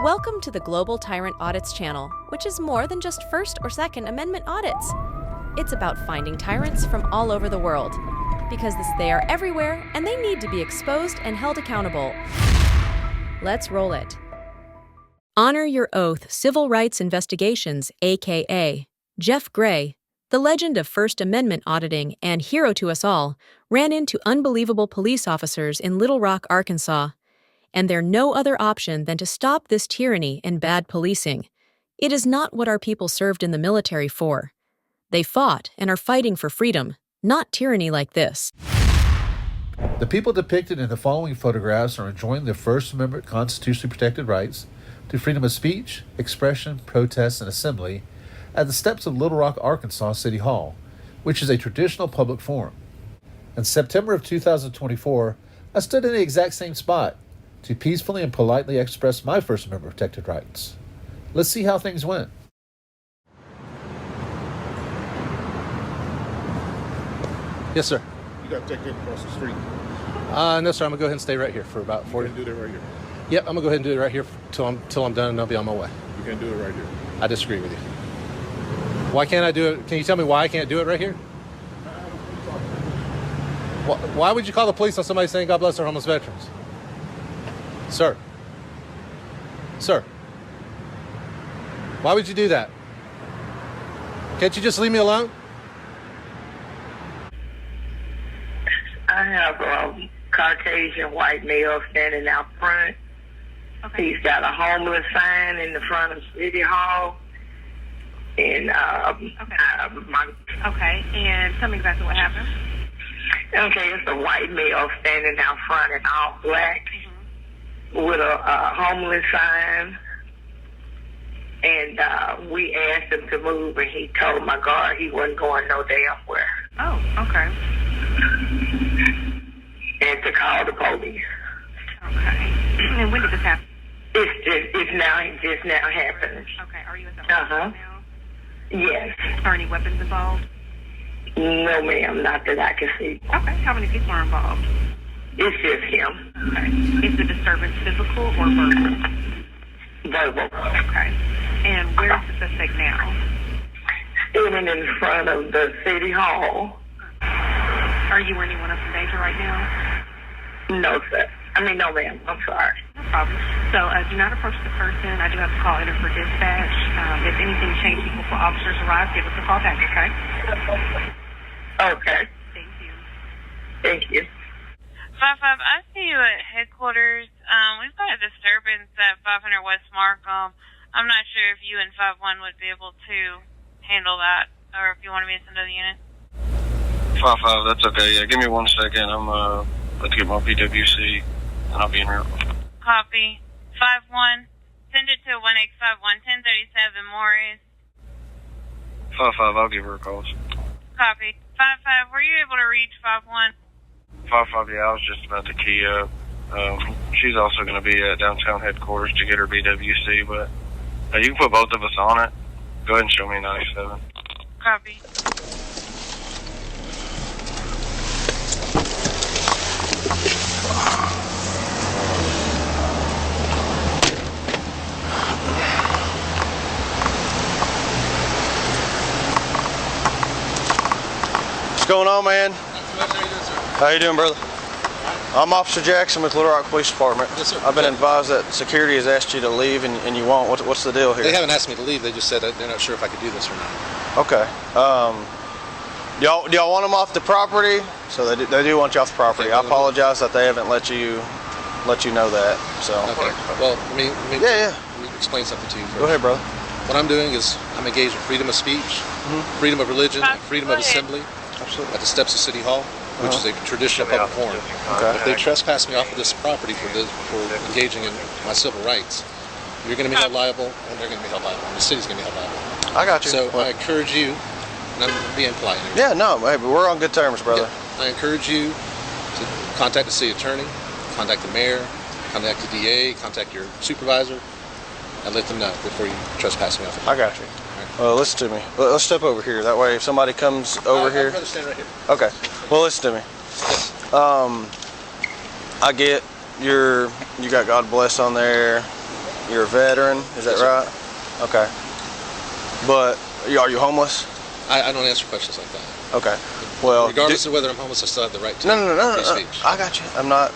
Welcome to the Global Tyrant Audits channel, which is more than just First or Second Amendment audits. It's about finding tyrants from all over the world, because they are everywhere and they need to be exposed and held accountable. Let's roll it. Honor Your Oath Civil Rights Investigations, aka Jeff Gray, the legend of First Amendment auditing and hero to us all, ran into unbelievable police officers in Little Rock, Arkansas. And they're no other option than to stop this tyranny and bad policing. It is not what our people served in the military for. They fought and are fighting for freedom, not tyranny like this. The people depicted in the following photographs are enjoying the First Amendment constitutionally protected rights to freedom of speech, expression, protest, and assembly at the steps of Little Rock, Arkansas City Hall, which is a traditional public forum. In September of 2024, I stood in the exact same spot to peacefully and politely express my First Amendment protected rights. Let's see how things went. Yes, sir. You got to take it across the street. No, sir. I'm gonna go ahead and stay right here for about 40. You can do that right here. Yep, I'm gonna go ahead and do it right here till I'm done, and I'll be on my way. You can't do it right here. I disagree with you. Why can't I do it? Can you tell me why I can't do it right here? Why would you call the police on somebody saying God bless our homeless veterans? Sir. Sir. Why would you do that? Can't you just leave me alone? I have a Caucasian white male standing out front. Okay. He's got a homeless sign in the front of City Hall. And Okay, and tell me exactly what happened. Okay, it's a white male standing out front in all black with a homeless sign. And we asked him to move, and he told my guard he wasn't going no damn where. Oh, okay. And to call the police. Okay. And when did this happen? It just now happened. Okay, are you at the hospital now? Yes. Are any weapons involved? No, ma'am, not that I can see. Okay, how many people are involved? It's just him. Okay. Is the disturbance physical or verbal? Verbal. Okay. And where is the suspect now? Standing in front of the City Hall. Are you or anyone else in danger right now? No, sir. No, ma'am. I'm sorry. No problem. So do not approach the person. I do have to call in for dispatch. If anything changes before officers arrive, give us a call back, okay? Okay. Thank you. Thank you. 5-5, I see you at headquarters. We've got a disturbance at 500 West Markham. I'm not sure if you and 5-1 would be able to handle that, or if you wanted me to send to the unit. 5-5, that's okay. Yeah, give me 1 second. I'm let's get my PWC, and I'll be in here. Copy. 5-1, send it to 1851 1037 Morris. 5-5, I'll give her a call. Copy. 5-5, were you able to reach 5-1? 5-5, yeah, I was just about to key up. She's also going to be at downtown headquarters to get her BWC, but you can put both of us on it. Go ahead and show me 97. Copy. What's going on, man? How you doing, brother? I'm Officer Jackson with Little Rock Police Department. Yes, sir. I've been advised that security has asked you to leave and you won't. What's the deal here? They haven't asked me to leave. They just said that they're not sure if I could do this or not. Okay. Do y'all want them off the property? So they do want you off the property. Okay, I apologize that they haven't let you know that. So. Okay. Well, let me Yeah. Let me explain something to you first. Go ahead, brother. What I'm doing is I'm engaged in freedom of speech, freedom of religion, and freedom of assembly Absolutely. at the steps of City Hall, which is a traditional public forum. Okay. If they trespass me off of this property for engaging in my civil rights, you're going to be held liable, and they're going to be held liable, and the city's going to be held liable. I got you. So I encourage you, and I'm being polite here. Yeah, no, hey, but we're on good terms, brother. Yeah, I encourage you to contact the city attorney, contact the mayor, contact the DA, contact your supervisor, and let them know before you trespass me off. I got you. Well, listen to me. Let's step over here. That way, if somebody comes over here. I'd rather stand right here. Okay. Well, listen to me. I get you got God bless on there. You're a veteran, is that Yes, sir. right? Okay. But are you homeless? I don't answer questions like that. Okay. Well, regardless of whether I'm homeless, I still have the right to no. free speech. I got you. I'm not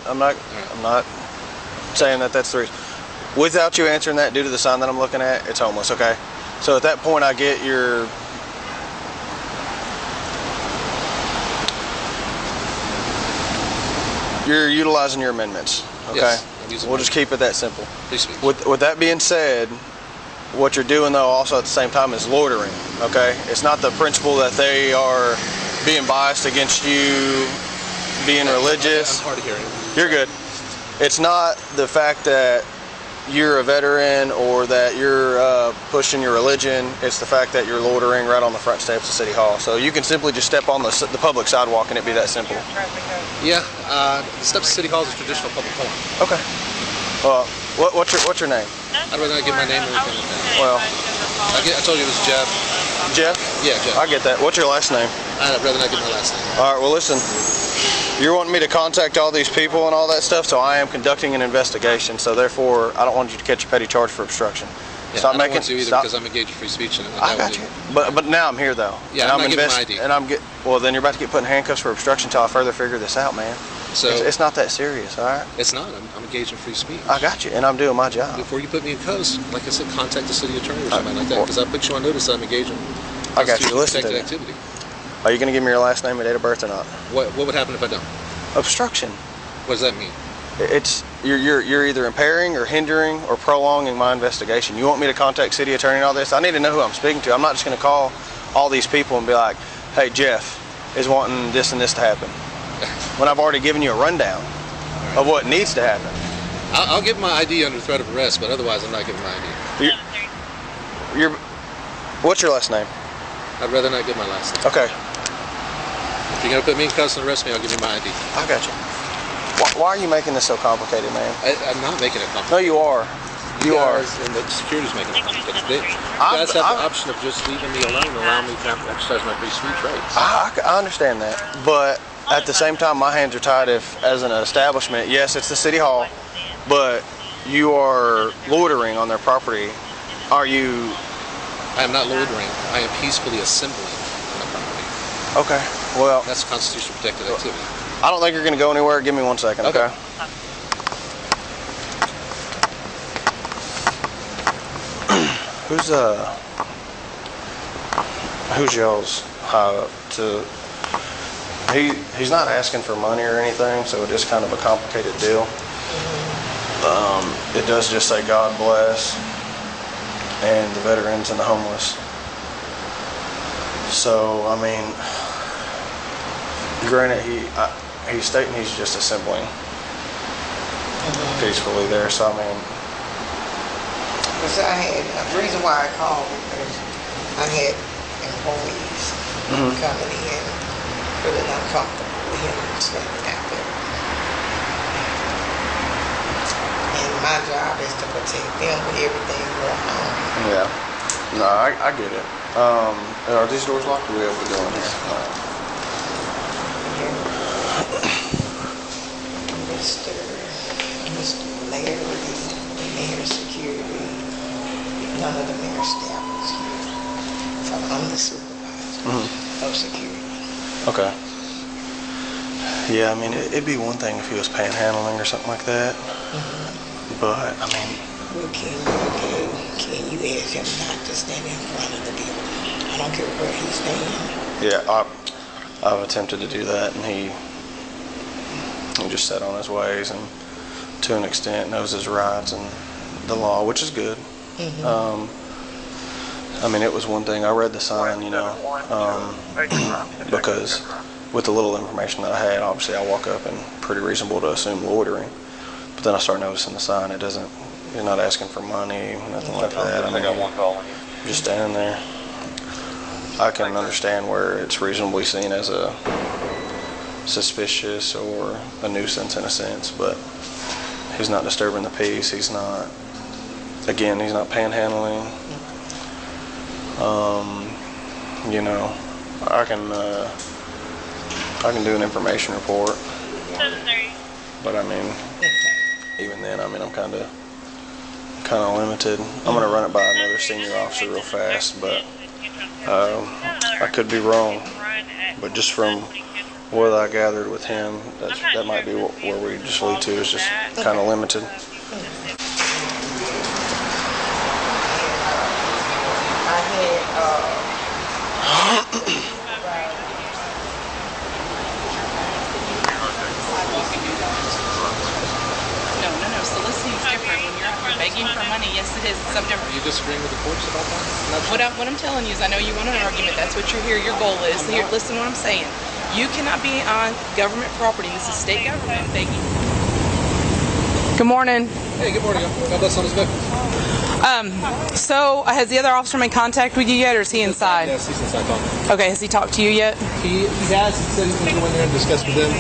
saying that that's the reason. Without you answering that, due to the sign that I'm looking at, it's homeless. Okay. So at that point, I get you're utilizing your amendments. Okay. Yes, I'm using We'll my just keep it that simple. free speech. With that being said, what you're doing though also at the same time is loitering. Okay. It's not the principle that they are being biased against you being religious. I'm hard of hearing. You're good. It's not the fact that you're a veteran or that you're pushing your religion. It's the fact that you're loitering right on the front steps of City Hall. So you can simply just step on the public sidewalk and it'd be that simple. Yeah, the steps of City Hall is a traditional public forum. Okay. What's your name? I'd rather not give my name or anything like that. Well, I told you it was Jeff. Jeff? Yeah, Jeff. I get that. What's your last name? I'd rather not give my last name. All right, well, listen. You're wanting me to contact all these people and all that stuff, so I am conducting an investigation. So therefore, I don't want you to catch a petty charge for obstruction. Yeah, Stop I don't making. want to either because I'm engaged in free speech. And I got you. But now I'm here though. Yeah, and I'm not giving my ID. And well, then you're about to get put in handcuffs for obstruction until I further figure this out, man. So it's not that serious, all right? It's not. I'm engaged in free speech. I got you, and I'm doing my job. Before you put me in cuffs, like I said, contact the city attorney or something like that, because I put you on notice that I'm engaged in I got you. Listen to protected me. activity. Are you going to give me your last name and date of birth or not? What would happen if I don't? Obstruction. What does that mean? It's you're either impairing or hindering or prolonging my investigation. You want me to contact city attorney and all this? I need to know who I'm speaking to. I'm not just going to call all these people and be like, "Hey, Jeff is wanting this and this to happen," when I've already given you a rundown of what needs to happen. I'll give my ID under threat of arrest, but otherwise I'm not giving my ID. What's your last name? I'd rather not give my last name. Okay. If you're going to put me in cuffs and arrest me, I'll give you my ID. I got you. Why are you making this so complicated, man? I'm not making it complicated. No, you are. You are. And the security's making it complicated. You guys have the option of just leaving me alone and allowing me to exercise my free speech rights. I understand that, but at the same time, my hands are tied. If, as an establishment, yes, it's the city hall, but you are loitering on their property. Are you? I am not loitering. I am peacefully assembling on the property. Okay. Well, that's constitutionally protected activity. I don't think you're going to go anywhere. Give me 1 second, okay? Who's y'all's high up to? He's not asking for money or anything, so it is kind of a complicated deal. It does just say God bless and the veterans and the homeless. So I mean, granted, he's stating he's just assembling peacefully there. So I mean, because the reason why I called because I had employees coming in really uncomfortable with him standing out there. And my job is to protect them with everything going on. Yeah. No, I get it. Are these doors locked? Are we able to go in here? Mr. Larry, the mayor's security, none of the mayor's staff was here. So I'm the supervisor of security. Okay. Yeah, I mean, it'd be one thing if he was panhandling or something like that. But, I mean... Well, can you ask him not to stand in front of the building? I don't care where he's standing. Yeah, I've attempted to do that, and he just sat on his ways and to an extent knows his rights and the law, which is good. I mean, it was one thing. I read the sign, you know, because with the little information that I had, obviously I walk up and pretty reasonable to assume loitering. But then I start noticing the sign. It doesn't, you're not asking for money, nothing like that. I mean, you're just standing there. I can understand where it's reasonably seen as a suspicious or a nuisance in a sense, but he's not disturbing the peace. He's not, again, he's not panhandling. You know, I can do an information report, but I mean, even then, I mean, I'm kind of kind of limited. I'm going to run it by another senior officer real fast, but I could be wrong. But just from what I gathered with him, that might be where we just lead to, is just kind of limited. No. Soliciting is different. When you're begging for money, yes, it is. It's something different. Are you disagreeing with the courts about that? What I'm telling you is, I know you want an argument. That's what you're here. Your goal is. Here, listen to what I'm saying. You cannot be on government property. This is state government begging. Good morning. Hey, good morning. God bless on his victims. So has the other officer made contact with you yet, or is he inside? Yes, he's inside talking. Okay, has he talked to you yet? He has. He said he's going to go in there and discuss with them.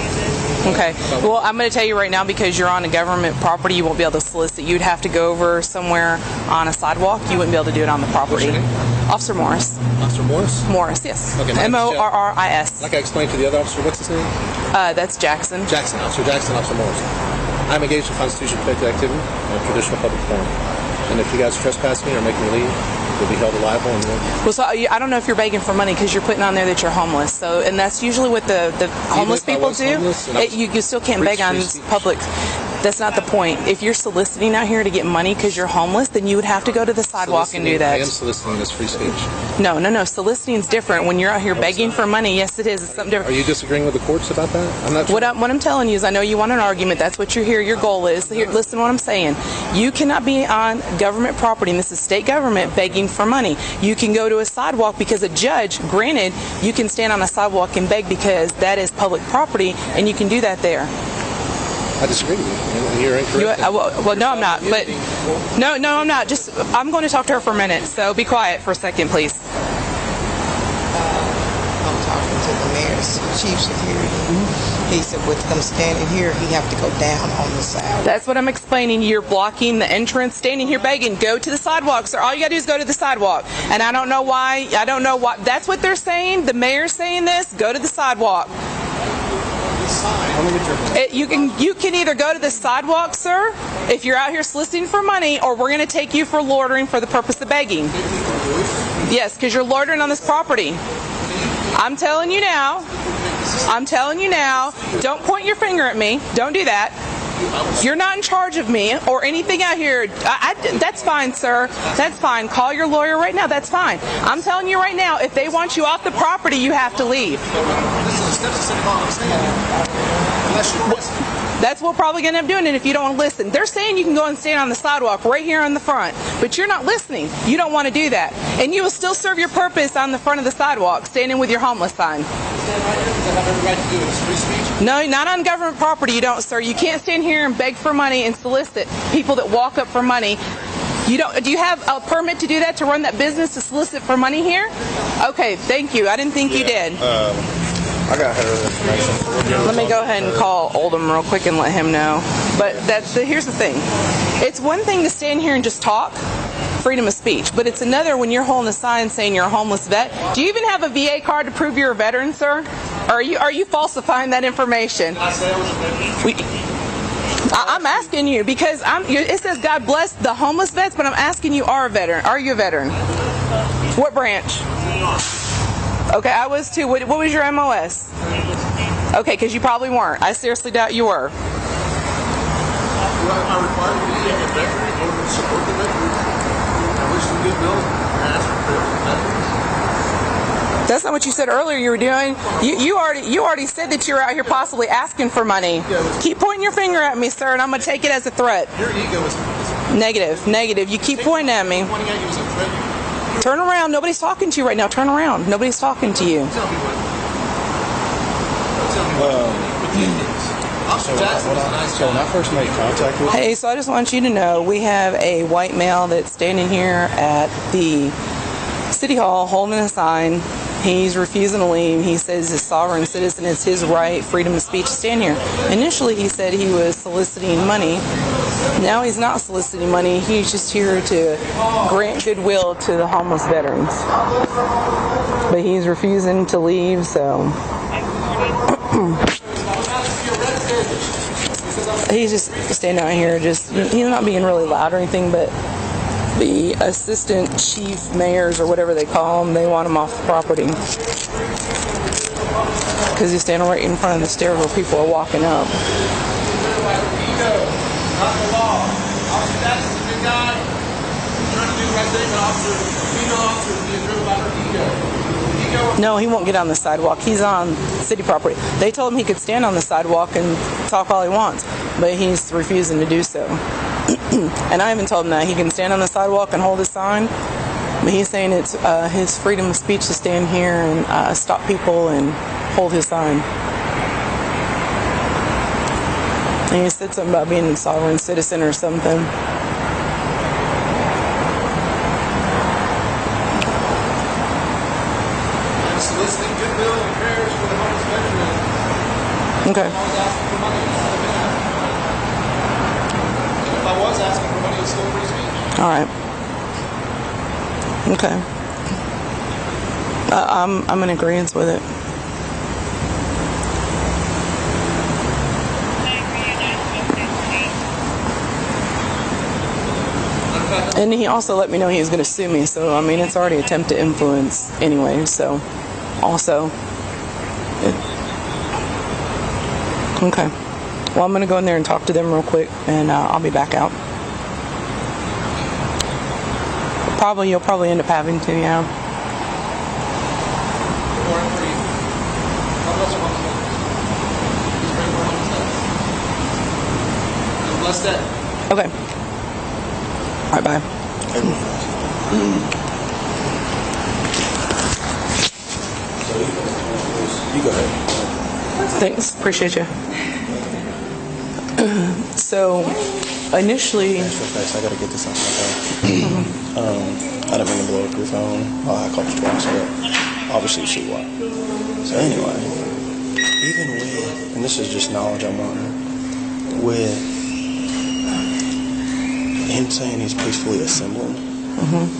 Okay. Well, I'm going to tell you right now, because you're on a government property, you won't be able to solicit. You'd have to go over somewhere on a sidewalk. You wouldn't be able to do it on the property. What's your name? Officer Morris. Officer Morris? Morris, yes. Okay. Morris. Like I explained to the other officer, what's his name? That's Jackson. Jackson. Officer Jackson, Officer Morris. I'm engaged in Constitution-protected activity in a traditional public forum. And if you guys trespass me or make me leave, you'll be held liable. Well, so I don't know if you're begging for money, because you're putting on there that you're homeless. So, and that's usually what the homeless people do. You still can't beg on public. That's not the point. If you're soliciting out here to get money because you're homeless, then you would have to go to the sidewalk and do that. I am soliciting this free speech. No. Soliciting is different. When you're out here begging for money, yes, it is. It's something different. Are you disagreeing with the courts about that? I'm not sure. What I'm telling you is, I know you want an argument. That's what you're here. Your goal is. Here, listen to what I'm saying. You cannot be on government property, and this is state government, begging for money. You can go to a sidewalk because a judge, granted, you can stand on a sidewalk and beg because that is public property, and you can do that there. I disagree with you. You're incorrect. Well, no, I'm not. But no, I'm not. I'm going to talk to her for a minute. So be quiet for a second, please. I'm talking to the mayor's chief security. He said with them standing here, he have to go down on the side. That's what I'm explaining. You're blocking the entrance, standing here begging. Go to the sidewalk, sir. All you got to do is go to the sidewalk. And I don't know why. That's what they're saying. The mayor's saying this. Go to the sidewalk. You can either go to the sidewalk, sir, if you're out here soliciting for money, or we're going to take you for loitering for the purpose of begging. Yes, because you're loitering on this property. I'm telling you now. Don't point your finger at me. Don't do that. You're not in charge of me or anything out here. That's fine, sir. That's fine. Call your lawyer right now. That's fine. I'm telling you right now, if they want you off the property, you have to leave. That's what we're probably going to end up doing it if you don't want to listen. They're saying you can go and stand on the sidewalk right here on the front, but you're not listening. You don't want to do that. And you will still serve your purpose on the front of the sidewalk, standing with your homeless sign. No, not on government property, you don't, sir. You can't stand here and beg for money and solicit people that walk up for money. Do you have a permit to do that, to run that business, to solicit for money here? Okay, thank you. I didn't think you did. I got her information. Let me go ahead and call Oldham real quick and let him know. But here's the thing. It's one thing to stand here and just talk, freedom of speech, but it's another when you're holding a sign saying you're a homeless vet. Do you even have a VA card to prove you're a veteran, sir? Or are you falsifying that information? I'm asking you because it says God bless the homeless vets, but I'm asking you, are you a veteran? What branch? Okay, I was too. What was your MOS? Okay, because you probably weren't. I seriously doubt you were. That's not what you said earlier you were doing. You already said that you're out here possibly asking for money. Keep pointing your finger at me, sir, and I'm going to take it as a threat. Your ego is Negative. You keep pointing at me. Turn around. Nobody's talking to you right now. Turn around. Nobody's talking to you. So when I first made contact with Hey, so I just want you to know we have a white male that's standing here at the City Hall holding a sign. He's refusing to leave. He says he's a sovereign citizen. It's his right, freedom of speech, to stand here. Initially, he said he was soliciting money. Now he's not soliciting money. He's just here to grant goodwill to the homeless veterans. But he's refusing to leave, so... He's just standing out here, he's not being really loud or anything, but the assistant chief mayors or whatever they call them, they want him off the property. Because he's standing right in front of the stairs where people are walking up. No, he won't get on the sidewalk. He's on city property. They told him he could stand on the sidewalk and talk all he wants, but he's refusing to do so. And I even told him that he can stand on the sidewalk and hold his sign, but he's saying it's his freedom of speech to stand here and stop people and hold his sign. And he said something about being a sovereign citizen or something. Soliciting goodwill and prayers for the homeless veteran. Okay. If I was asking for money, it's still free speech. All right. Okay. I'm in agreement with it. And he also let me know he was going to sue me, so I mean it's already attempt to influence anyway. So, also, okay. Well, I'm going to go in there and talk to them real quick, and I'll be back out. You'll probably end up having to, yeah. Bless that. Okay. All right, bye. You go ahead. Thanks. Appreciate you. So, initially... I gotta get this off my phone. I didn't mean to blow up your phone. I called you twice, but obviously you see why. So anyway, even with, and this is just knowledge I'm learning, with him saying he's peacefully assembling,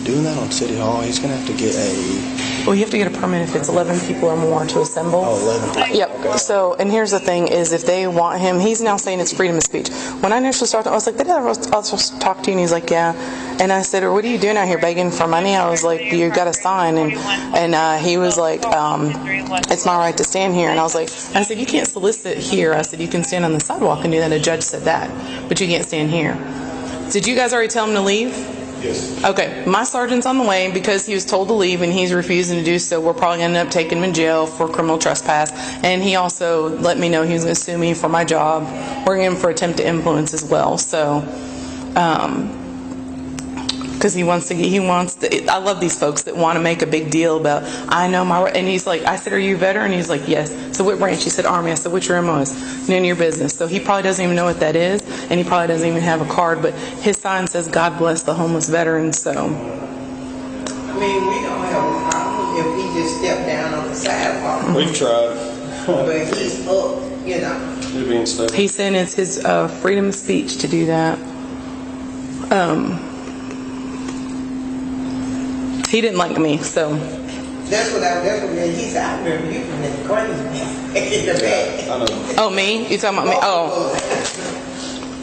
doing that on City Hall, he's going to have to get a... Well, you have to get a permit if it's 11 people or more to assemble. Oh, 11 people. Yep. Okay. So, and here's the thing is if they want him, he's now saying it's freedom of speech. When I initially started, I was like, did I also talk to you? And he's like, yeah. And I said, what are you doing out here begging for money? I was like, you got a sign. And he was like, it's my right to stand here. And I said, you can't solicit here. I said, you can stand on the sidewalk and do that. A judge said that, but you can't stand here. Did you guys already tell him to leave? Yes. Okay, my sergeant's on the way because he was told to leave and he's refusing to do so. We're probably going to end up taking him in jail for criminal trespass. And he also let me know he was going to sue me for my job. We're going him for attempt to influence as well. So, because he wants to, I love these folks that want to make a big deal about, I know my, and he's like, I said, are you a veteran? He's like, yes. So what branch? He said, Army. I said, what's your MOS? None of your business. So he probably doesn't even know what that is, and he probably doesn't even have a card, but his sign says, God bless the homeless veterans, so. I mean, we don't have a problem if he just stepped down on the sidewalk. We've tried. But he's up, you know. You're being stupid. He's saying it's his freedom of speech to do that. He didn't like me, so. That's what he said. I remember you from that crazy in the back. I know. Oh, me? You talking about me? Oh.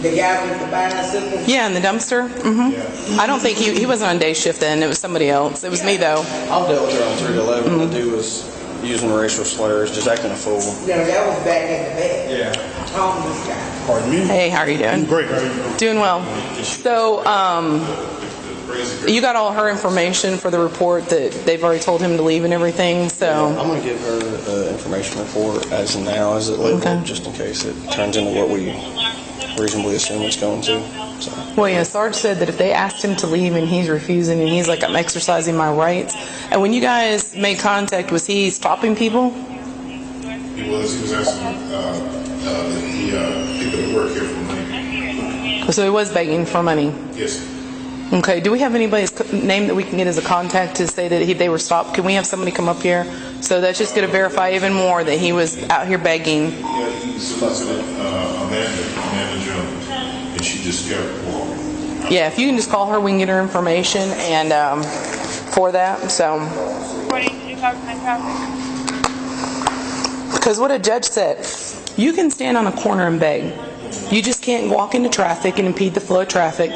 The guy with the bicycle? Yeah, in the dumpster? Mm-hmm. Yeah. I don't think he wasn't on day shift then. It was somebody else. It was me, though. I've dealt with her on 3 to 11. The dude was using racial slurs, just acting a fool. No, that was back in the back. Yeah. Homeless guy. Pardon me? Hey, how are you doing? Great. How are you? Doing well. So, you got all her information for the report that they've already told him to leave and everything, so. Yeah, I'm going to give her the information report as now as it labeled, Okay. just in case it turns into what we reasonably assume it's going to. So. Well, yeah, Sarge said that if they asked him to leave and he's refusing and he's like, I'm exercising my rights. And when you guys made contact, was he stopping people? He was asking people that work here for money. So he was begging for money. Yes. Okay, do we have anybody's name that we can get as a contact to say that they were stopped? Can we have somebody come up here? So that's just going to verify even more that he was out here begging. Yeah, he solicited Amanda Jones, and she just kept walking. Yeah, if you can just call her, we can get her information and for that, so. Because what a judge said, you can stand on a corner and beg. You just can't walk into traffic and impede the flow of traffic.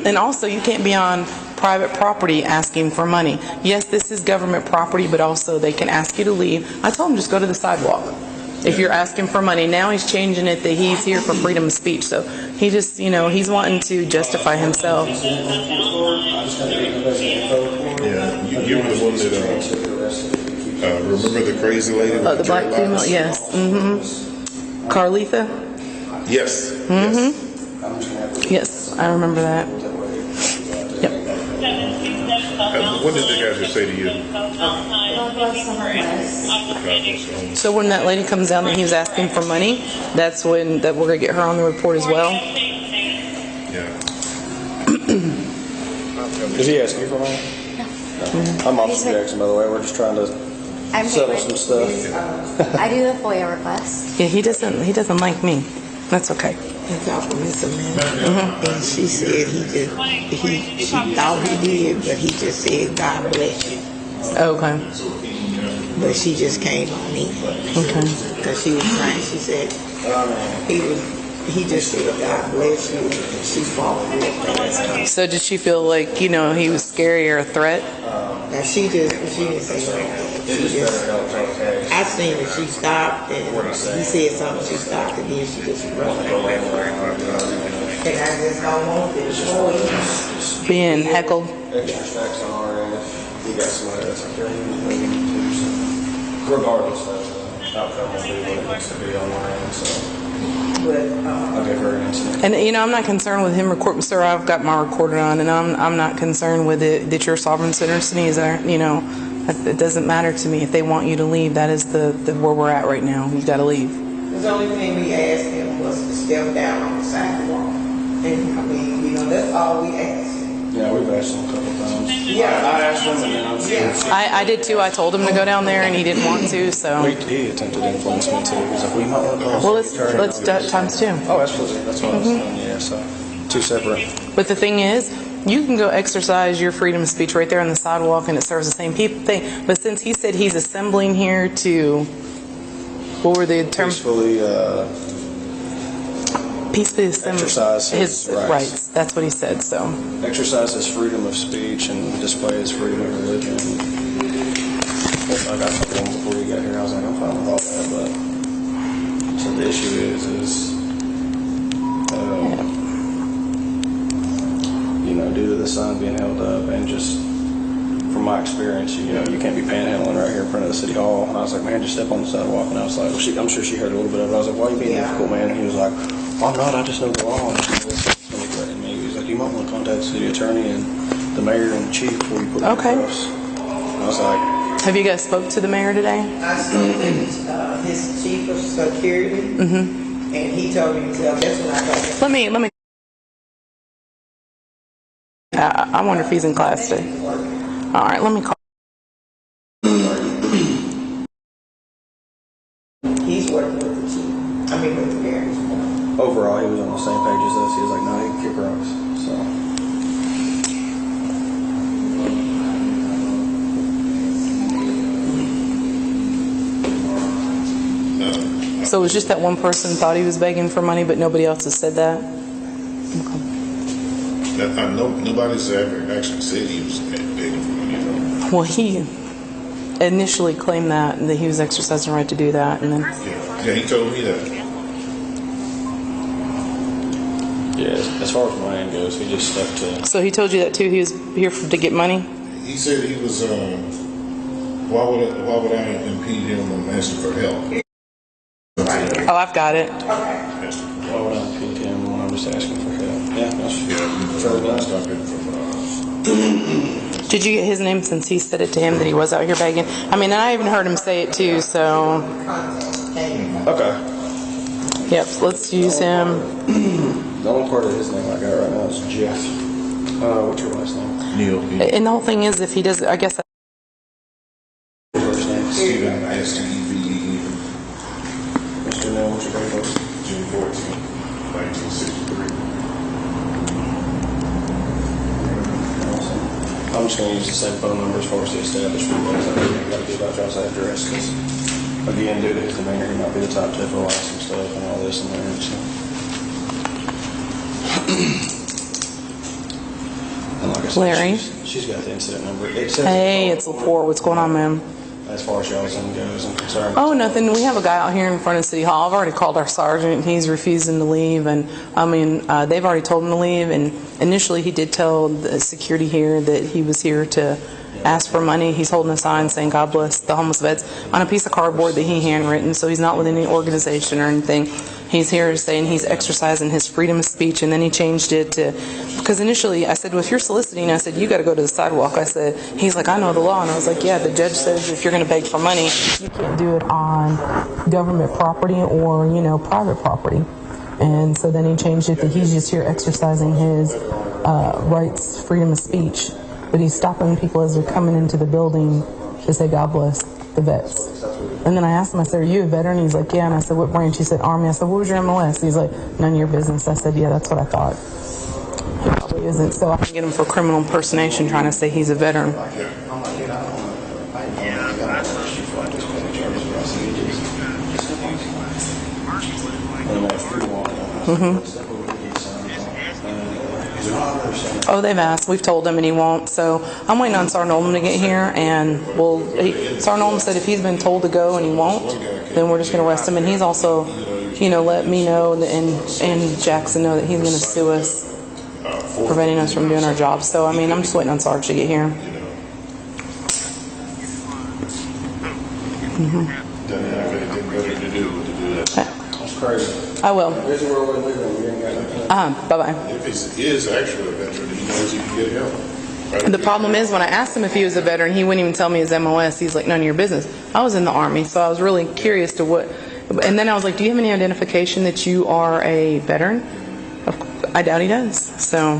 And also, you can't be on private property asking for money. Yes, this is government property, but also they can ask you to leave. I told him just go to the sidewalk if you're asking for money. Now he's changing it that he's here for freedom of speech. So he just, he's wanting to justify himself. Yeah, you were the one that, remember the crazy lady? Oh, the black female, yes. Carletha? Yes. Yes, I remember that. Yep. What did the guys just say to you? So when that lady comes down and he was asking for money, that's when that we're going to get her on the report as well. Yeah. Did he ask you for money? No. I'm Officer Jackson, by the way. We're just trying to settle some stuff. I do the FOIA request. Yeah, he doesn't like me. That's okay. He talked to Miss Amanda, and she said she thought he did, but he just said God bless you. Okay. But she just came on me. Okay. Because she was trying. She said he just said God bless you. And she fought real fast. So did she feel like he was scary or a threat? And she didn't say that. I seen that she stopped and he said something, she stopped and then she just rushed away. And I just don't want this being heckled. Extra stacks on our end. If you got somebody that's up there, regardless of the outcome will be what it needs to be on our end. So I'll give her an incident. And I'm not concerned with him recording. Sir, I've got my recorder on, and I'm not concerned with it that your sovereign citizen is there. It doesn't matter to me. If they want you to leave, that is the where we're at right now. You've got to leave. The only thing we asked him was to step down on the sidewalk. And that's all we asked him. Yeah, we've asked him a couple times. Yeah. I asked him, and then I did too. I told him to go down there, and he didn't want to. So he attempted to influence me too. He's like, "Well, you might want to call." Well, let's times two. Oh, absolutely. That's what I was saying. Yeah, so two separate. But the thing is, you can go exercise your freedom of speech right there on the sidewalk, and it serves the same thing. But since he said he's assembling here to, what were the terms? Peacefully exercise his rights. That's what he said. So exercise his freedom of speech and display his freedom of religion. I got something on before you got here. I was like, I'm fine with all that, but so the issue is due to the sign being held up, and just from my experience, you can't be panhandling right here in front of the city hall. And I was like, man, just step on the sidewalk. And I was like, well, I'm sure she heard a little bit of it. I was like, why are you being difficult, man? And he was like, I'm not. I just know the law. And he threatened me. He was like, you might want to contact the city attorney and the mayor and the chief before you put it across. And I was like, have you guys spoke to the mayor today? I spoke to his chief of security, and he told me to tell. That's what I told him. Let me. I wonder if he's in class today. All right, let me call. He's working with the chief. With the mayor. Overall, he was on the same page as us. He was like, no, he can kick rocks. So it was just that one person thought he was begging for money, but nobody else has said that? Nobody's ever actually said he was begging for money. Well, he initially claimed that he was exercising the right to do that, and then yeah, he told me that. Yeah, as far as my end goes, he just stuck to. So he told you that too. He was here to get money. He said he was. Why would I impede him from asking for help? Oh, I've got it. Why would I impede him when I'm just asking for help? Yeah, Did you get his name since he said it to him that he was out here begging? And I even heard him say it too, so. Okay. Yep, let's use him. The only part of his name I got right now is Jeff. What's your last name? Neil. And the whole thing is, if he does, I guess. First name Stephen, S-T-E-V-E. Mr. Neil, what's your birthday? June 14, 1963. I'm just going to use the same phone number as far as the establishment goes. I think I've got to give out y'all's address because, again, due to his demeanor, he might be the type to ask some stuff and all this and that. So. And like I said, Larry? she's got the incident number. It says Hey, it's Laporte. What's going on, man? as far as y'all's end goes and concerned. Oh, nothing. We have a guy out here in front of City Hall. I've already called our sergeant. He's refusing to leave, and they've already told him to leave. And initially, he did tell the security here that he was here to ask for money. He's holding a sign saying "God bless the homeless vets" on a piece of cardboard that he handwritten. So he's not with any organization or anything. He's here saying he's exercising his freedom of speech, and then he changed it to, because initially I said, well, if you're soliciting, I said, you got to go to the sidewalk. I said, he's like, I know the law. And I was like, yeah, the judge says if you're going to beg for money, you can't do it on government property or, private property. And so then he changed it that he's just here exercising his rights, freedom of speech. But he's stopping people as they're coming into the building to say, God bless the vets. And then I asked him, I said, are you a veteran? He's like, yeah. And I said, what branch? He said, Army. I said, what was your MLS? He's like, none of your business. I said, yeah, that's what I thought. He probably isn't. So I can get him for criminal impersonation trying to say he's a veteran. Mm-hmm. Oh, they've asked. We've told him, and he won't. So I'm waiting on Sergeant Oldham to get here, and Sergeant Oldham said if he's been told to go and he won't, then we're just going to arrest him. And he's also, let me know and Jackson know that he's going to sue us, preventing us from doing our job. So I'm just waiting on Sarge to get here. Mm-hmm. That's crazy. I will. Bye-bye. If he is actually a veteran, he knows he can get help. Right? The problem is when I asked him if he was a veteran, he wouldn't even tell me his MOS. He's like, none of your business. I was in the Army, so I was really curious to what. And then I was like, do you have any identification that you are a veteran? I doubt he does. So.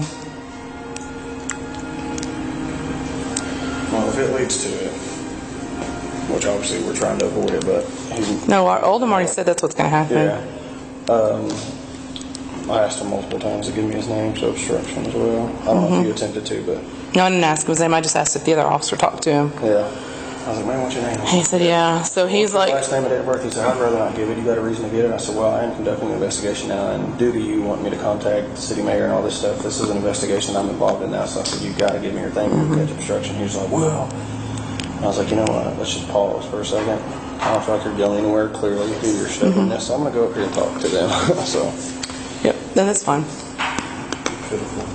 Well, if it leads to it, which obviously we're trying to avoid it, but no, Oldham already said that's what's going to happen. Yeah. I asked him multiple times to give me his name, so obstruction as well. I don't know if you attempted to, but no, I didn't ask him his name. I just asked if the other officer talked to him. Yeah. I was like, man, what's your name? He said, yeah. So he's like, last name and date of birth. He said, I'd rather not give it. You got a reason to get it? I said, well, I am conducting an investigation now, and due to you wanting me to contact the city mayor and all this stuff, this is an investigation I'm involved in now. So I said, you got to give me your thing for catch obstruction. He was like, well. I was like, you know what? Let's just pause for a second. I don't feel like you're going anywhere. Clearly, do your stuff in this. So I'm going to go up here and talk to them. So. Yep. No, that's fine. Pitiful.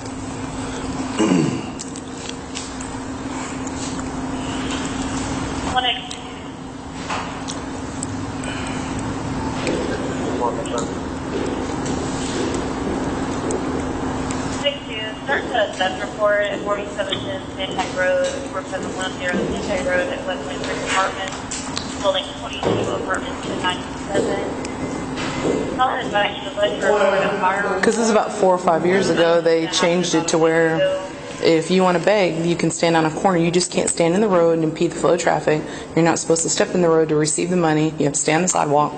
Start the theft report at 4710 Sandtag Road, 4710 Sandtag Road at West Winter Apartment, building 22, apartment 297. Because this is about 4 or 5 years ago, they changed it to where if you want to beg, you can stand on a corner. You just can't stand in the road and impede the flow of traffic. You're not supposed to step in the road to receive the money. You have to stay on the sidewalk.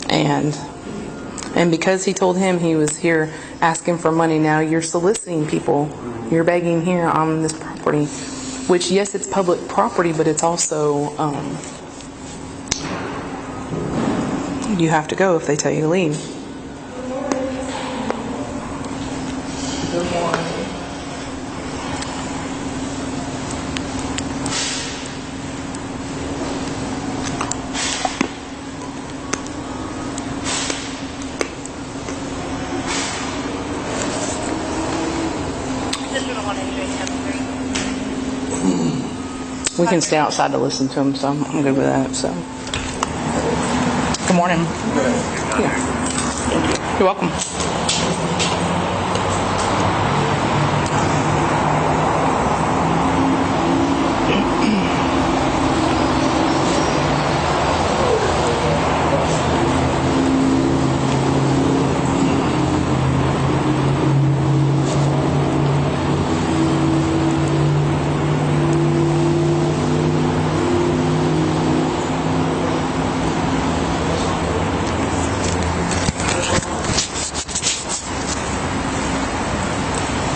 And because he told him he was here asking for money, now you're soliciting people. You're begging here on this property, which, yes, it's public property, but it's also, you have to go if they tell you to leave. We can stay outside to listen to him, so I'm good with that. So, good morning. Yeah. You're welcome.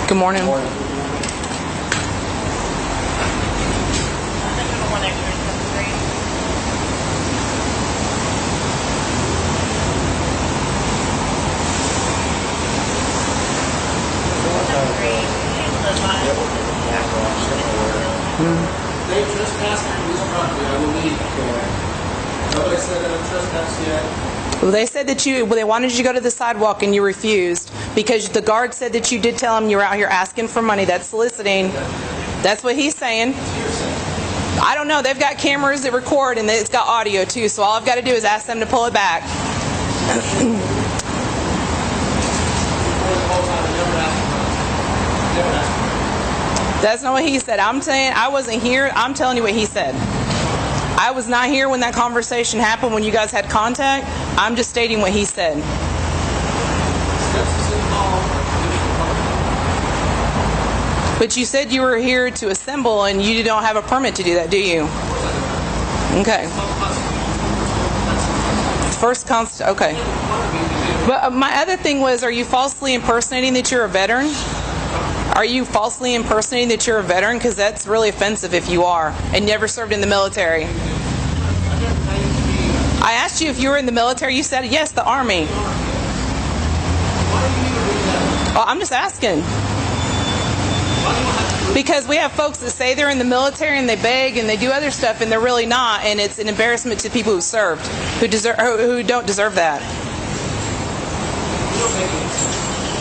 Good morning. They trespassed on this property. I will leave. Nobody said that I trespassed yet. Well, they said that they wanted you to go to the sidewalk and you refused because the guard said that you did tell him you were out here asking for money. That's soliciting. That's what he's saying. I don't know. They've got cameras that record and it's got audio too. So all I've got to do is ask them to pull it back. That's not what he said. I'm saying I wasn't here. I'm telling you what he said. I was not here when that conversation happened, when you guys had contact. I'm just stating what he said. But you said you were here to assemble and you don't have a permit to do that, do you? Okay. First okay. But my other thing was, are you falsely impersonating that you're a veteran? Are you falsely impersonating that you're a veteran? Because that's really offensive if you are and never served in the military. I asked you if you were in the military. You said yes, the Army. Well, I'm just asking. Because we have folks that say they're in the military and they beg and they do other stuff and they're really not, and it's an embarrassment to people who served, who don't deserve that.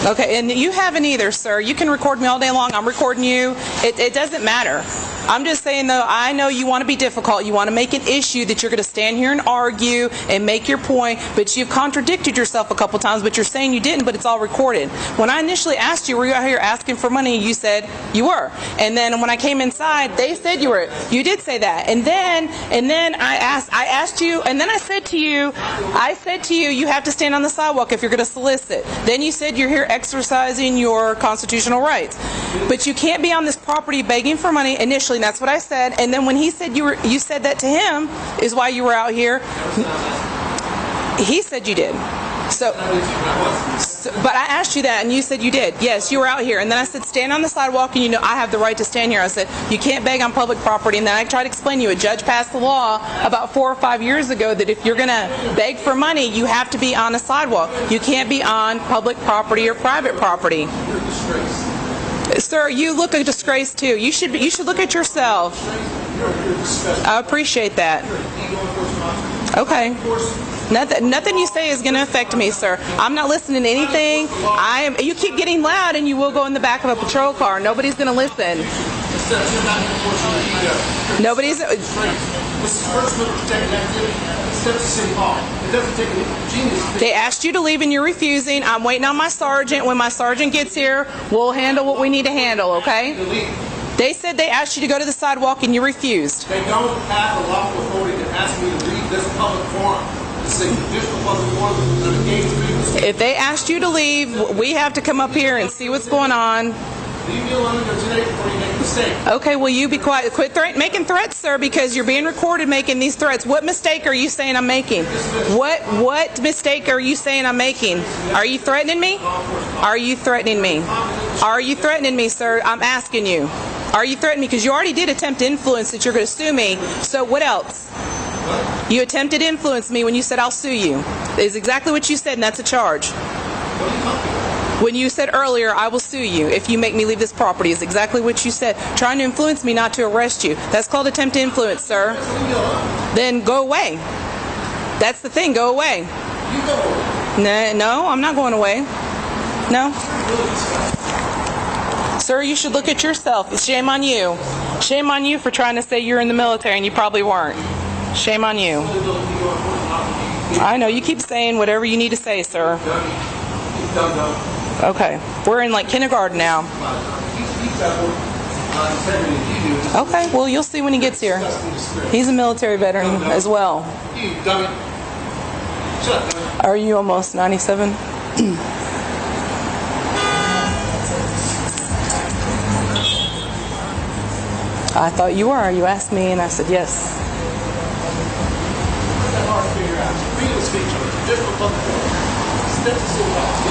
Okay, and you haven't either, sir. You can record me all day long. I'm recording you. It doesn't matter. I'm just saying, though, I know you want to be difficult. You want to make an issue that you're going to stand here and argue and make your point, but you've contradicted yourself a couple times, but you're saying you didn't, but it's all recorded. When I initially asked you, were you out here asking for money? You said you were. And then when I came inside, they said you were. You did say that. And then I asked you, and then I said to you, you have to stand on the sidewalk if you're going to solicit. Then you said you're here exercising your constitutional rights. But you can't be on this property begging for money initially, and that's what I said. And then when he said you said that to him is why you were out here. He said you did. So, but I asked you that and you said you did. Yes, you were out here. And then I said stand on the sidewalk and you know I have the right to stand here. I said you can't beg on public property. And then I tried to explain to you a judge passed the law about 4 or 5 years ago that if you're going to beg for money, you have to be on a sidewalk. You can't be on public property or private property. Sir, you look a disgrace too. You should look at yourself. I appreciate that. Okay. Nothing you say is going to affect me, sir. I'm not listening to anything. You keep getting loud and you will go in the back of a patrol car. Nobody's going to listen. Nobody's... They asked you to leave and you're refusing. I'm waiting on my sergeant. When my sergeant gets here, we'll handle what we need to handle, okay? They said they asked you to go to the sidewalk and you refused. They don't have a lawful authority to ask me to leave this public forum. If they asked you to leave, we have to come up here and see what's going on. Leave me alone today before you make a mistake. Okay, will you be quiet? Quit making threats, sir, because you're being recorded making these threats. What mistake are you saying I'm making? What mistake are you saying I'm making? Are you threatening me? Are you threatening me? Are you threatening me, sir? I'm asking you. Are you threatening me? Because you already did attempt to influence that you're going to sue me. So what else? You attempted to influence me when you said I'll sue you. Is exactly what you said, and that's a charge. When you said earlier, I will sue you if you make me leave this property, is exactly what you said. Trying to influence me not to arrest you. That's called attempt to influence, sir. Then go away. That's the thing, go away. No, I'm not going away. No. Sir, you should look at yourself. Shame on you. Shame on you for trying to say you're in the military and you probably weren't. Shame on you. I know, you keep saying whatever you need to say, sir. Okay, we're in like kindergarten now. Okay, well you'll see when he gets here. He's a military veteran as well. Are you almost 97? I thought you were. You asked me and I said yes.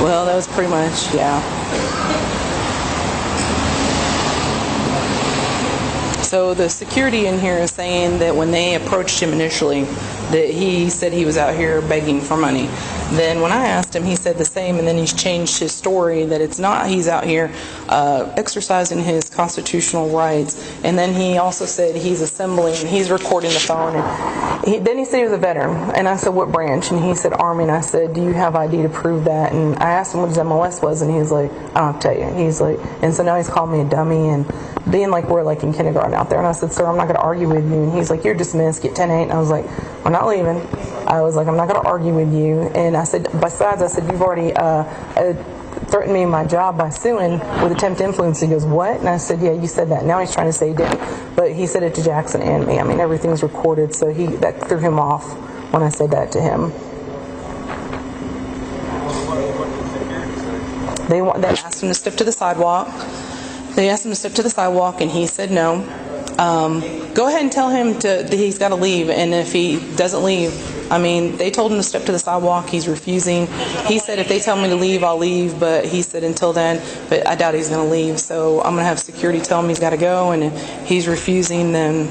Well, that was pretty much, yeah. So the security in here is saying that when they approached him initially, that he said he was out here begging for money. Then when I asked him, he said the same, and then he's changed his story that it's not, he's out here exercising his constitutional rights. And then he also said he's assembling, he's recording the phone. And then he said he was a veteran. And I said, what branch? And he said Army. And I said, do you have ID to prove that? And I asked him what his MOS was, and he was like, I don't have to tell you. He's like, and so now he's calling me a dummy and being like we're like in kindergarten out there. And I said, sir, I'm not going to argue with you. And he's like, you're dismissed, get 10-8. And I was like, we're not leaving. I was like, I'm not going to argue with you. And I said, besides, I said, you've already threatened me in my job by suing with attempt to influence. He goes, what? And I said, yeah, you said that. Now he's trying to say he didn't. But he said it to Jackson and me. I mean, everything's recorded. So that threw him off when I said that to him. They asked him to step to the sidewalk. They asked him to step to the sidewalk, and he said no. Go ahead and tell him that he's got to leave, and if he doesn't leave, I mean, they told him to step to the sidewalk. He's refusing. He said, if they tell me to leave, I'll leave, but he said until then, but I doubt he's going to leave, so I'm going to have security tell him he's got to go, and if he's refusing, then...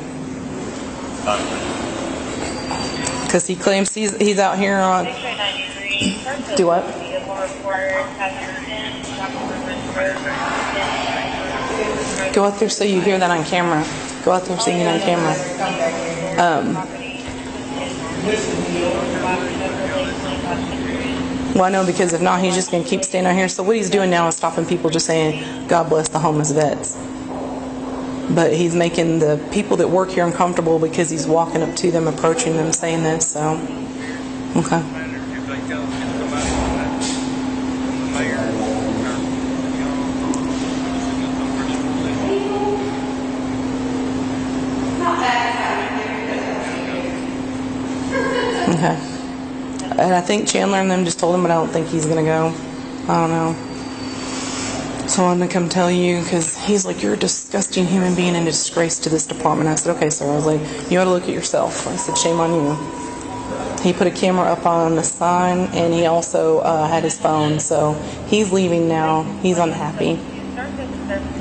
Because he claims he's out here on... Do what? Go out there so you hear that on camera. Go out there singing on camera. Well, I know, because if not, he's just going to keep staying out here. So what he's doing now is stopping people just saying, God bless the homeless vets. But he's making the people that work here uncomfortable because he's walking up to them, approaching them, saying this. So, okay. Okay. And I think Chandler and them just told him, but I don't think he's going to go. I don't know. So I'm going to come tell you, because he's like, you're a disgusting human being and a disgrace to this department. I said, okay, sir. I was like, you ought to look at yourself. I said, shame on you. He put a camera up on the sign, and he also had his phone. So he's leaving now. He's unhappy.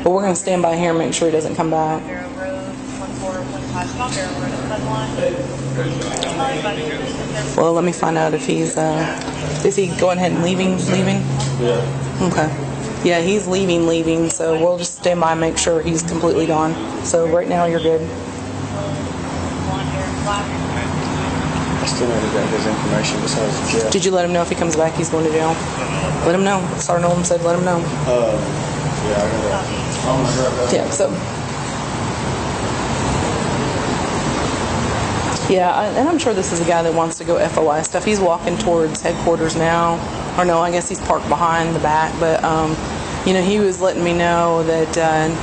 But we're going to stand by here and make sure he doesn't come back. Well, let me find out if he's, is he going ahead and leaving? Yeah. Okay. Yeah, he's leaving, so we'll just stand by and make sure he's completely gone. So right now you're good. I still never got his information besides Jeff. Did you let him know if he comes back he's going to jail? Let him know. Sergeant Oldham said let him know. Yeah, I got that. I'm going to grab that. Yeah, so... Yeah, and I'm sure this is a guy that wants to go FOI stuff. He's walking towards headquarters now. Or no, I guess he's parked behind the back. But, you know, he was letting me know that,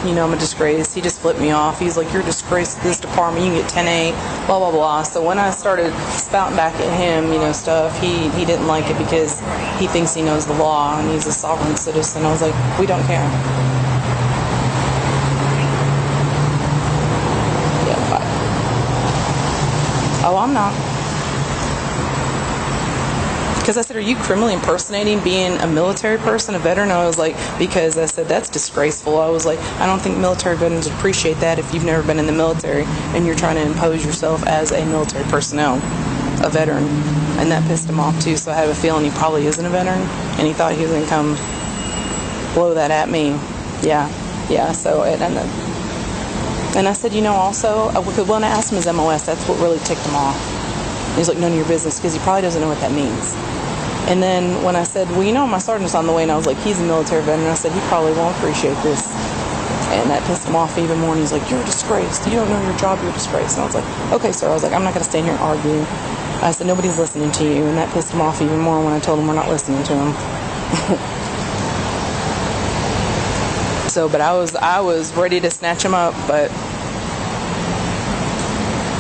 you know, I'm a disgrace. He just flipped me off. He's like, you're a disgrace to this department. You can get 10-8, blah, blah, blah. So when I started spouting back at him, you know, stuff, he didn't like it because he thinks he knows the law and he's a sovereign citizen. I was like, we don't care. Oh, I'm not. Because I said, are you criminally impersonating being a military person, a veteran? I was like, because I said, that's disgraceful. I was like, I don't think military veterans appreciate that if you've never been in the military and you're trying to impose yourself as a military personnel, a veteran. And that pissed him off too, so I have a feeling he probably isn't a veteran. And he thought he was going to come blow that at me. Yeah, so and I said, you know, also, when I asked him his MOS, that's what really ticked him off. He's like, none of your business, because he probably doesn't know what that means. And then when I said, well, you know, my sergeant's on the way, and I was like, he's a military veteran. I said, he probably won't appreciate this. And that pissed him off even more. And he's like, you're a disgrace. You don't know your job, you're a disgrace. And I was like, okay, sir. I was like, I'm not going to stand here and argue. I said, nobody's listening to you. And that pissed him off even more when I told him we're not listening to him. So, but I was ready to snatch him up, but...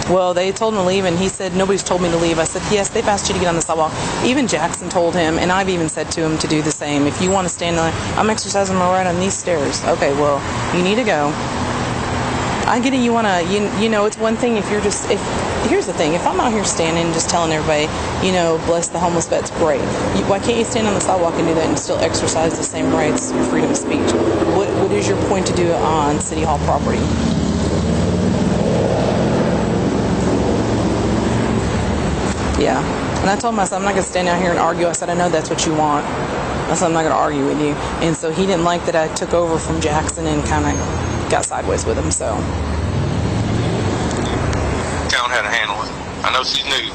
Well, they told him to leave, and he said, nobody's told me to leave. I said, yes, they've asked you to get on the sidewalk. Even Jackson told him, and I've even said to him to do the same. If you want to stand there, I'm exercising my right on these stairs. Okay, well, you need to go. I get it, you want to, you know, it's one thing if you're just, here's the thing, if I'm out here standing just telling everybody, you know, bless the homeless vets, great. Why can't you stand on the sidewalk and do that and still exercise the same rights, your freedom of speech? What is your point to do it on City Hall property? Yeah. And I told him, I said, I'm not going to stand out here and argue. I said, I know that's what you want. I said, I'm not going to argue with you. And so he didn't like that I took over from Jackson and kind of got sideways with him, so. Town how to handle it. I know she's new.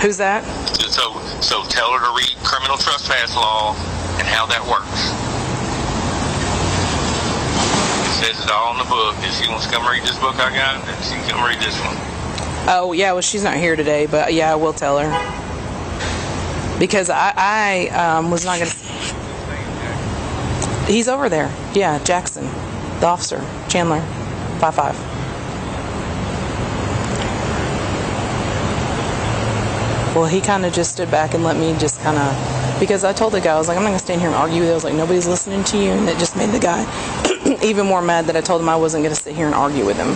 Who's that? So tell her to read criminal trespass law and how that works. It says it all in the book. If she wants to come read this book I got, then she can come read this one. Oh, yeah, well, she's not here today, but yeah, I will tell her. Because I was not going to... He's over there. Yeah, Jackson, the officer, Chandler, 5'5". Well, he kind of just stood back and let me just kind of... Because I told the guy, I was like, I'm not going to stand here and argue with you. I was like, nobody's listening to you. And it just made the guy even more mad that I told him I wasn't going to sit here and argue with him.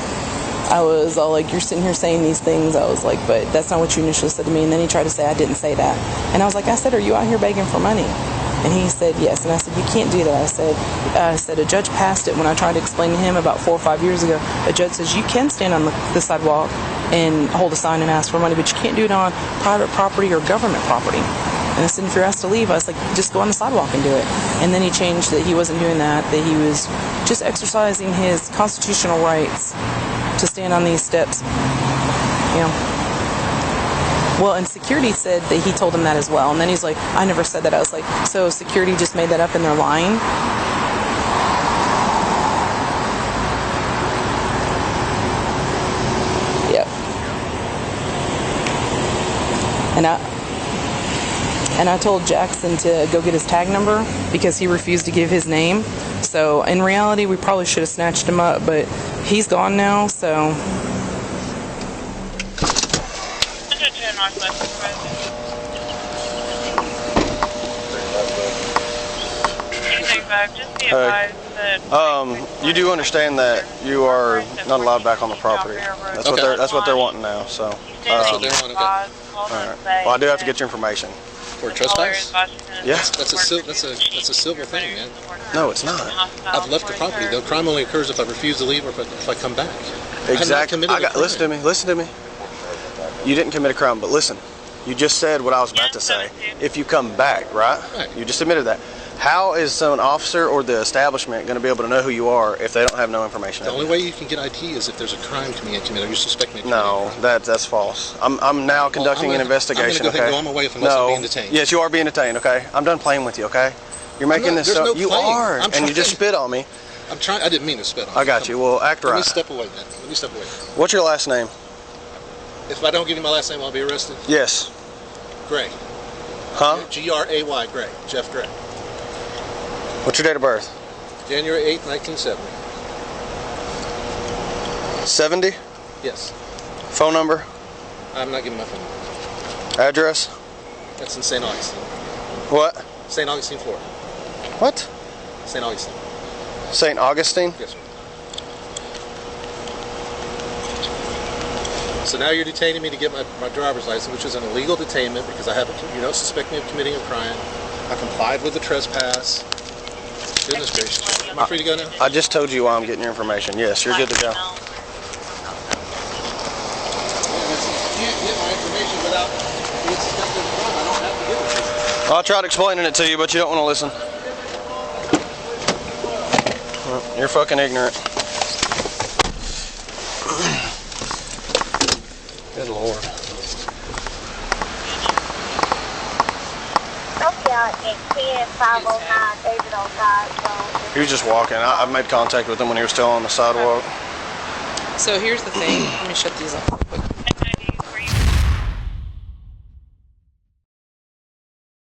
I was all like, you're sitting here saying these things. I was like, but that's not what you initially said to me. And then he tried to say I didn't say that. And I was like, I said, are you out here begging for money? And he said, yes. And I said, you can't do that. I said, a judge passed it when I tried to explain to him about 4 or 5 years ago. A judge says you can stand on the sidewalk and hold a sign and ask for money, but you can't do it on private property or government property. And I said, if you're asked to leave, I was like, just go on the sidewalk and do it. And then he changed that he wasn't doing that he was just exercising his constitutional rights to stand on these steps. Yeah. Well, and security said that he told him that as well. And then he's like, I never said that. I was like, so security just made that up and they're lying? Yep. And I told Jackson to go get his tag number because he refused to give his name. So in reality, we probably should have snatched him up, but he's gone now, so. You do understand that you are not allowed back on the property. That's what they're wanting now. So. That's what they want. Okay. All right. Well, I do have to get your information. For trespass? Yeah. That's a civil thing, man. No, it's not. I've left the property. The crime only occurs if I refuse to leave or if I come back. Exactly. Listen to me. You didn't commit a crime, but listen. You just said what I was about to say. If you come back, right? You just admitted that. How is an officer or the establishment going to be able to know who you are if they don't have no information? The only way you can get ID is if there's a crime committed or you suspect me. No, that's false. I'm now conducting an investigation. I'm going to go ahead and go on my way unless I'm being detained. Yes, you are being detained. Okay, I'm done playing with you. Okay, you're making this up. You are, and you just spit on me. I'm trying. I didn't mean to spit on you. I got you. Well, act right. Let me step away, man. Let me step away. What's your last name? If I don't give you my last name, I'll be arrested. Yes. Gray. Huh? Gray. Gray. Jeff Gray. What's your date of birth? January 8th, 1970. 70? Yes. Phone number? I'm not giving my phone number. Address? That's in St. Augustine. What? St. Augustine, Florida. What? St. Augustine. St. Augustine? Yes, sir. So now you're detaining me to get my driver's license, which is an illegal detainment because you don't suspect me of committing a crime. I complied with the trespass. Goodness gracious. Am I free to go now? I just told you why I'm getting your information. Yes, you're good to go. You can't get my information without being suspected of a crime. I don't have to give it to you. Well, I tried explaining it to you, but you don't want to listen. Well, you're fucking ignorant. Good Lord. He was just walking. I made contact with him when he was still on the sidewalk. So here's the thing. Let me shut these off real quick.